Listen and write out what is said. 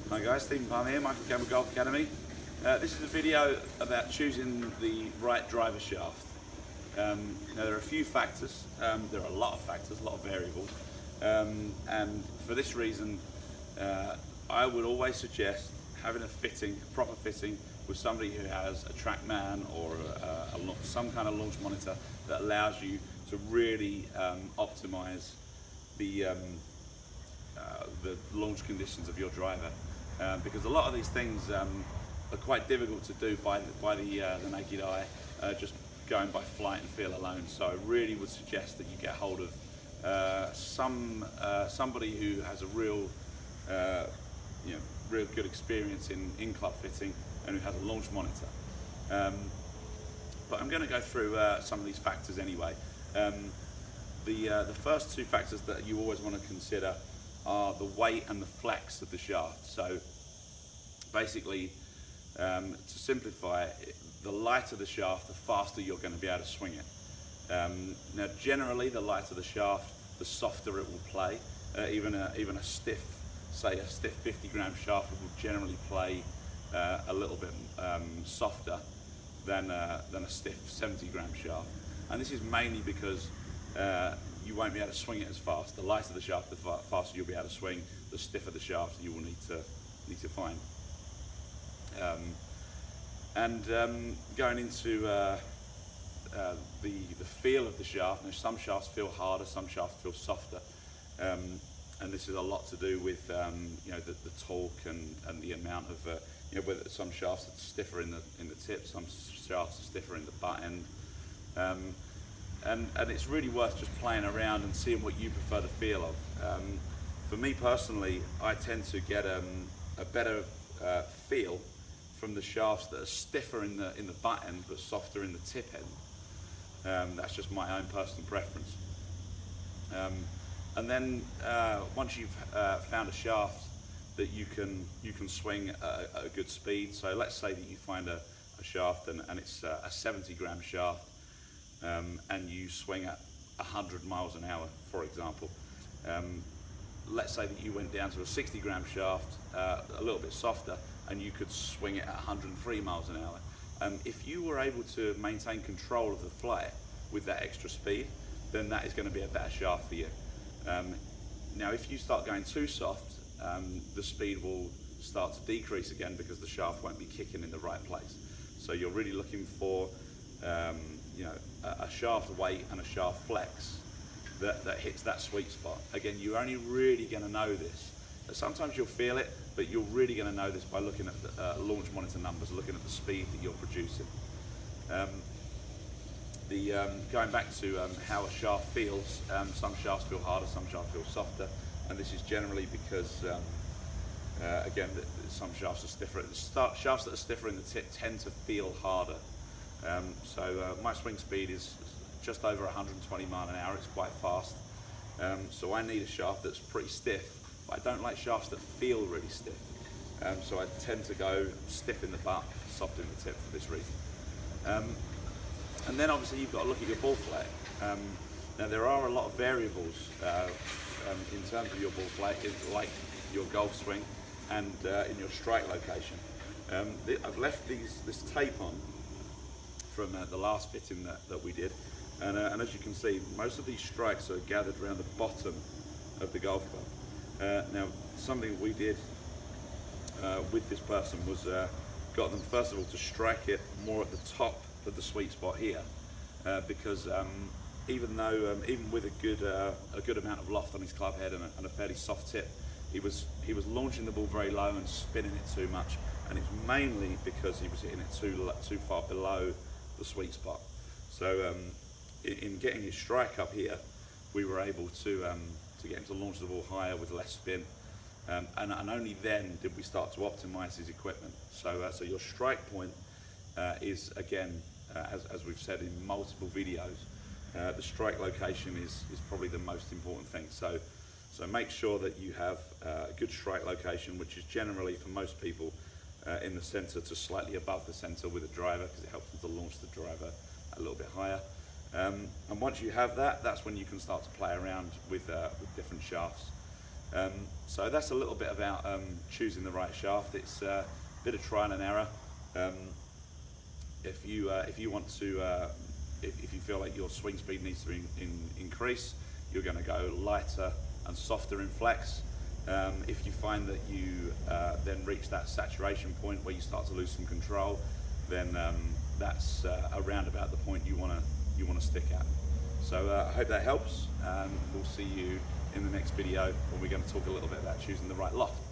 Hi guys, Stephen Palmer here, Michael Campbell Golf Academy. This is a video about choosing the right driver shaft. Now there are a few factors, there are a lot of factors, a lot of variables, and for this reason I would always suggest having a proper fitting with somebody who has a TrackMan or some kind of launch monitor that allows you to really optimize the launch conditions of your driver, because a lot of these things are quite difficult to do by the naked eye, just going by flight and feel alone. So I really would suggest that you get hold of somebody who has a real real good experience in club fitting and who has a launch monitor. But I'm going to go through some of these factors anyway. The first two factors that you always want to consider are the weight and the flex of the shaft. So basically, to simplify, the lighter the shaft, the faster you're going to be able to swing it. Now generally, the lighter the shaft, the softer it will play. Even a stiff, say a stiff 50 gram shaft will generally play a little bit softer than a stiff 70 gram shaft. And this is mainly because you won't be able to swing it as fast. The lighter the shaft, the faster you'll be able to swing. The stiffer the shaft, you will need to find. Going into the feel of the shaft, now some shafts feel harder, some shafts feel softer, and this is a lot to do with the torque and the amount of whether some shafts are stiffer in the tip, some shafts are stiffer in the butt end. And it's really worth just playing around and seeing what you prefer the feel of. For me personally, I tend to get a better feel from the shafts that are stiffer in the butt end but softer in the tip end. That's just my own personal preference. And then once you've found a shaft that you can swing at a good speed, so let's say that you find a shaft and it's a 70 gram shaft, and you swing at 100 miles an hour, for example. Let's say that you went down to a 60 gram shaft, a little bit softer, and you could swing it at 103 miles an hour. If you were able to maintain control of the flight with that extra speed, then that is going to be a better shaft for you. Now if you start going too soft, the speed will start to decrease again because the shaft won't be kicking in the right place. So you're really looking for a shaft weight and a shaft flex that hits that sweet spot. Again, you're only really going to know this. Sometimes you'll feel it, but you're really going to know this by looking at the launch monitor numbers, looking at the speed that you're producing. Going back to how a shaft feels, some shafts feel harder, some shafts feel softer, and this is generally because again, some shafts are stiffer. Shafts that are stiffer in the tip tend to feel harder. So my swing speed is just over 120 mile an hour. It's quite fast. So I need a shaft that's pretty stiff, but I don't like shafts that feel really stiff. So I tend to go stiff in the butt, soft in the tip for this reason. And then obviously you've got to look at your ball flight. Now there are a lot of variables in terms of your ball flight, like your golf swing and in your strike location. I've left this tape on from the last fitting that we did, and as you can see, most of these strikes are gathered around the bottom of the golf club. Now something we did with this person was got them first of all to strike it more at the top of the sweet spot here, because even with a good amount of loft on his club head and a fairly soft tip, he was launching the ball very low and spinning it too much, and it's mainly because he was hitting it too far below the sweet spot. So in getting his strike up here, we were able to get him to launch the ball higher with less spin, and only then did we start to optimize his equipment. So your strike point is, again, as we've said in multiple videos, the strike location is probably the most important thing. So make sure that you have a good strike location, which is generally for most people in the center to slightly above the center with a driver, because it helps them to launch the driver a little bit higher. And once you have that, that's when you can start to play around with different shafts. So that's a little bit about choosing the right shaft. It's a bit of trial and error. If you want to, if you feel like your swing speed needs to increase, you're going to go lighter and softer in flex. If you find that you then reach that saturation point where you start to lose some control, then that's around about the point you want to stick at. So I hope that helps. We'll see you in the next video when we're going to talk a little bit about choosing the right loft.